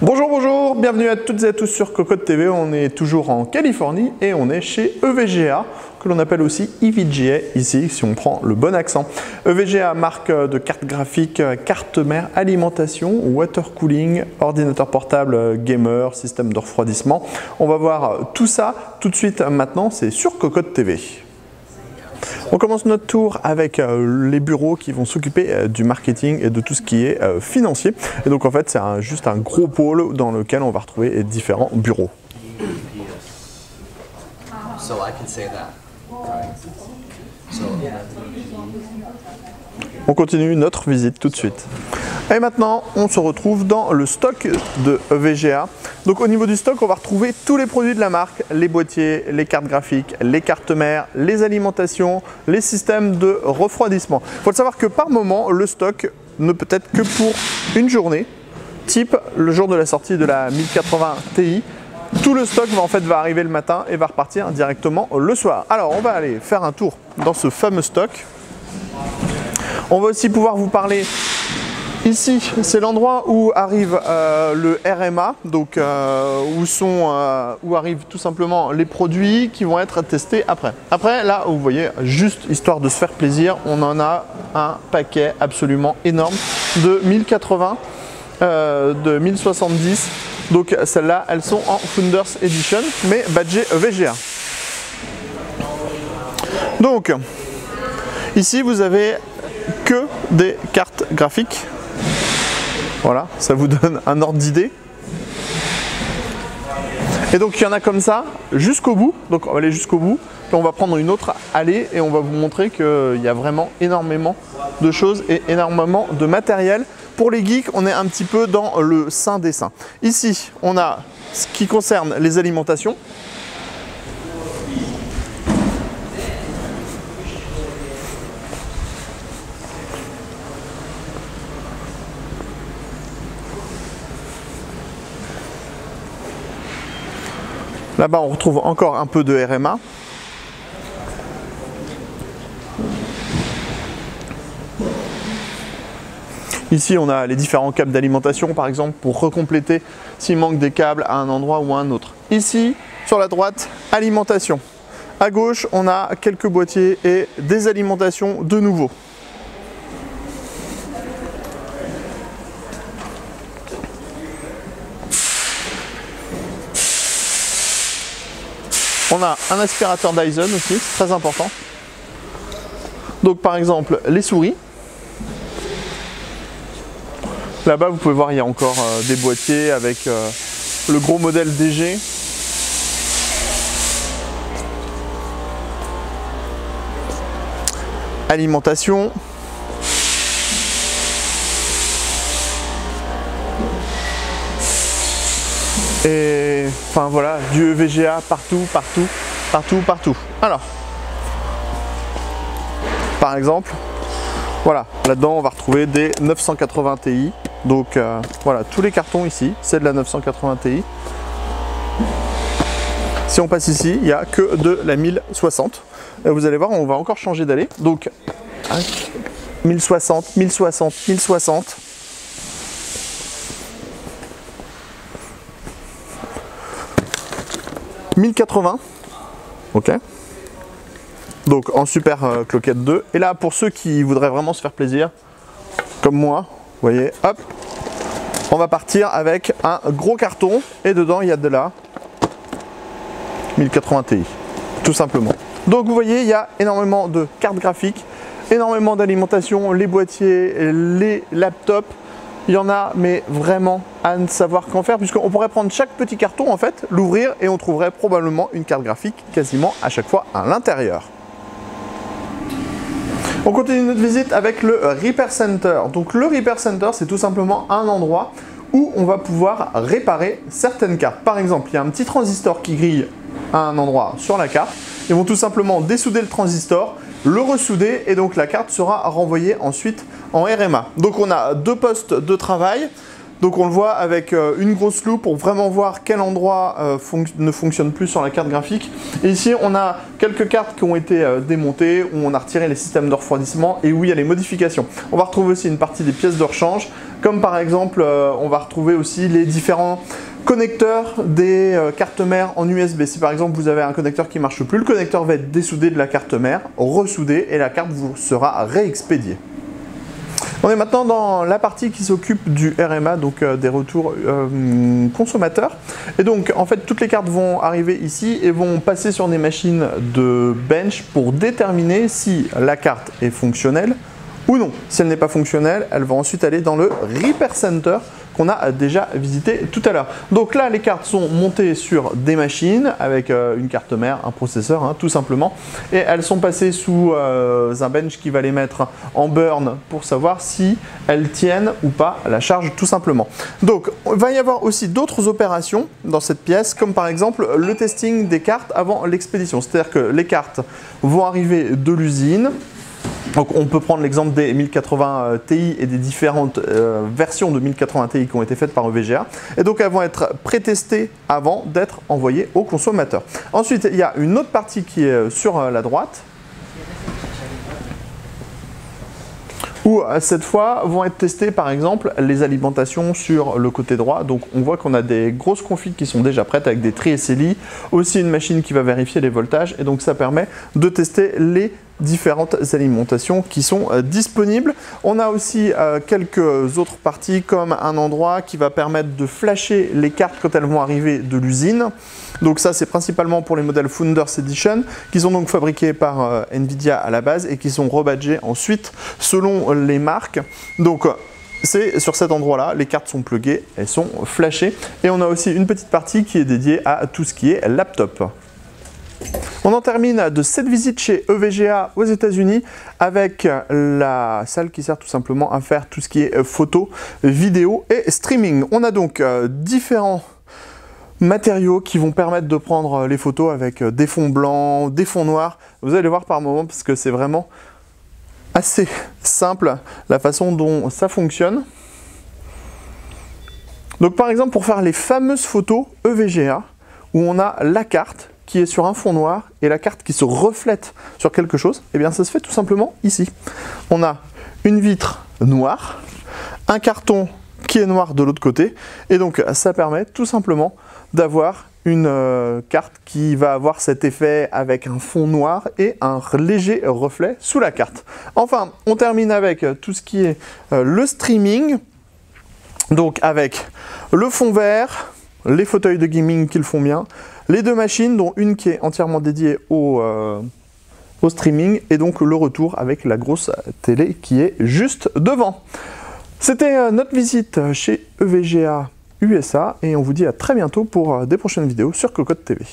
Bonjour, bonjour, bienvenue à toutes et à tous sur Cocotte TV. On est toujours en Californie et on est chez EVGA, que l'on appelle aussi EVGA ici, si on prend le bon accent. EVGA, marque de cartes graphiques, carte mère, alimentation, water cooling, ordinateur portable, gamer, système de refroidissement. On va voir tout ça tout de suite maintenant, c'est sur Cocotte TV. On commence notre tour avec les bureaux qui vont s'occuper du marketing et de tout ce qui est financier. Et donc en fait c'est juste un gros pôle dans lequel on va retrouver différents bureaux. On continue notre visite tout de suite. Et maintenant, on se retrouve dans le stock de EVGA. Donc au niveau du stock, on va retrouver tous les produits de la marque, les boîtiers, les cartes graphiques, les cartes mères, les alimentations, les systèmes de refroidissement. Il faut le savoir que par moment, le stock ne peut être que pour une journée, type le jour de la sortie de la 1080 Ti. Tout le stock va arriver le matin et va repartir directement le soir. Alors on va aller faire un tour dans ce fameux stock. On va aussi pouvoir vous parler ici, c'est l'endroit où arrive le RMA, donc où arrivent tout simplement les produits qui vont être testés après. Après, là, vous voyez, juste histoire de se faire plaisir, on en a un paquet absolument énorme de 1080, de 1070. Donc celles-là, elles sont en Founders Edition, mais badgées EVGA. Donc, ici, vous avez que des cartes graphiques. Voilà, ça vous donne un ordre d'idée. Et donc il y en a comme ça jusqu'au bout. Donc on va aller jusqu'au bout. Puis on va prendre une autre allée et on va vous montrer qu'il y a vraiment énormément de choses et énormément de matériel. Pour les geeks, on est un petit peu dans le sein des seins. Ici, on a ce qui concerne les alimentations. Là-bas, on retrouve encore un peu de RMA. Ici, on a les différents câbles d'alimentation, par exemple, pour recompléter s'il manque des câbles à un endroit ou à un autre. Ici, sur la droite, alimentation. À gauche, on a quelques boîtiers et des alimentations de nouveau. On a un aspirateur Dyson aussi, c'est très important. Donc par exemple, les souris. Là-bas, vous pouvez voir, il y a encore des boîtiers avec le gros modèle DG. Alimentation. Et enfin voilà, du EVGA partout, partout, partout, partout. Alors, par exemple, voilà, là-dedans on va retrouver des 980 Ti. Donc voilà, tous les cartons ici, c'est de la 980 Ti. Si on passe ici, il n'y a que de la 1060. Et vous allez voir, on va encore changer d'allée. Donc 1060, 1060, 1060. 1080, ok, donc en super cloquette 2. Et là, pour ceux qui voudraient vraiment se faire plaisir, comme moi, vous voyez, hop, on va partir avec un gros carton et dedans il y a de la 1080 Ti, tout simplement. Donc vous voyez, il y a énormément de cartes graphiques, énormément d'alimentation, les boîtiers, les laptops. Il y en a, mais vraiment à ne savoir qu'en faire, puisqu'on pourrait prendre chaque petit carton, en fait, l'ouvrir et on trouverait probablement une carte graphique quasiment à chaque fois à l'intérieur. On continue notre visite avec le Repair Center. Donc le Repair Center, c'est tout simplement un endroit où on va pouvoir réparer certaines cartes. Par exemple, il y a un petit transistor qui grille à un endroit sur la carte. Ils vont tout simplement dessouder le transistor, le ressouder et donc la carte sera renvoyée ensuite en RMA. Donc on a deux postes de travail. Donc on le voit avec une grosse loupe pour vraiment voir quel endroit ne fonctionne plus sur la carte graphique. Et ici on a quelques cartes qui ont été démontées, où on a retiré les systèmes de refroidissement et où il y a les modifications. On va retrouver aussi une partie des pièces de rechange, comme par exemple on va retrouver aussi les différents connecteurs des cartes mères en USB. Si par exemple vous avez un connecteur qui ne marche plus, le connecteur va être dessoudé de la carte mère, ressoudé et la carte vous sera réexpédiée. On est maintenant dans la partie qui s'occupe du RMA, donc des retours consommateurs. Et donc en fait toutes les cartes vont arriver ici et vont passer sur des machines de bench pour déterminer si la carte est fonctionnelle ou non. Si elle n'est pas fonctionnelle, elle va ensuite aller dans le Repair Center qu'on a déjà visité tout à l'heure. Donc là, les cartes sont montées sur des machines avec une carte mère, un processeur, hein, tout simplement. Et elles sont passées sous un bench qui va les mettre en burn pour savoir si elles tiennent ou pas la charge, tout simplement. Donc, il va y avoir aussi d'autres opérations dans cette pièce, comme par exemple le testing des cartes avant l'expédition. C'est-à-dire que les cartes vont arriver de l'usine. Donc on peut prendre l'exemple des 1080 Ti et des différentes versions de 1080 Ti qui ont été faites par EVGA. Et donc elles vont être pré-testées avant d'être envoyées au consommateur. Ensuite, il y a une autre partie qui est sur la droite, où cette fois vont être testées par exemple les alimentations sur le côté droit. Donc on voit qu'on a des grosses configs qui sont déjà prêtes avec des tri SLI, aussi une machine qui va vérifier les voltages et donc ça permet de tester les différentes alimentations qui sont disponibles. On a aussi quelques autres parties comme un endroit qui va permettre de flasher les cartes quand elles vont arriver de l'usine. Donc ça c'est principalement pour les modèles Founders Edition qui sont donc fabriqués par Nvidia à la base et qui sont rebadgés ensuite selon les marques. Donc c'est sur cet endroit-là, les cartes sont pluguées, elles sont flashées et on a aussi une petite partie qui est dédiée à tout ce qui est laptop. On en termine de cette visite chez EVGA aux États-Unis avec la salle qui sert tout simplement à faire tout ce qui est photo, vidéo et streaming. On a donc différents matériaux qui vont permettre de prendre les photos avec des fonds blancs, des fonds noirs. Vous allez voir par moment parce que c'est vraiment assez simple la façon dont ça fonctionne. Donc par exemple pour faire les fameuses photos EVGA où on a la carte qui est sur un fond noir et la carte qui se reflète sur quelque chose, et bien ça se fait tout simplement ici. On a une vitre noire, un carton qui est noir de l'autre côté, et donc ça permet tout simplement d'avoir une carte qui va avoir cet effet avec un fond noir et un léger reflet sous la carte. Enfin, on termine avec tout ce qui est le streaming, donc avec le fond vert, les fauteuils de gaming qui le font bien, les deux machines, dont une qui est entièrement dédiée au streaming, et donc le retour avec la grosse télé qui est juste devant. C'était notre visite chez EVGA USA, et on vous dit à très bientôt pour des prochaines vidéos sur Cocotte TV.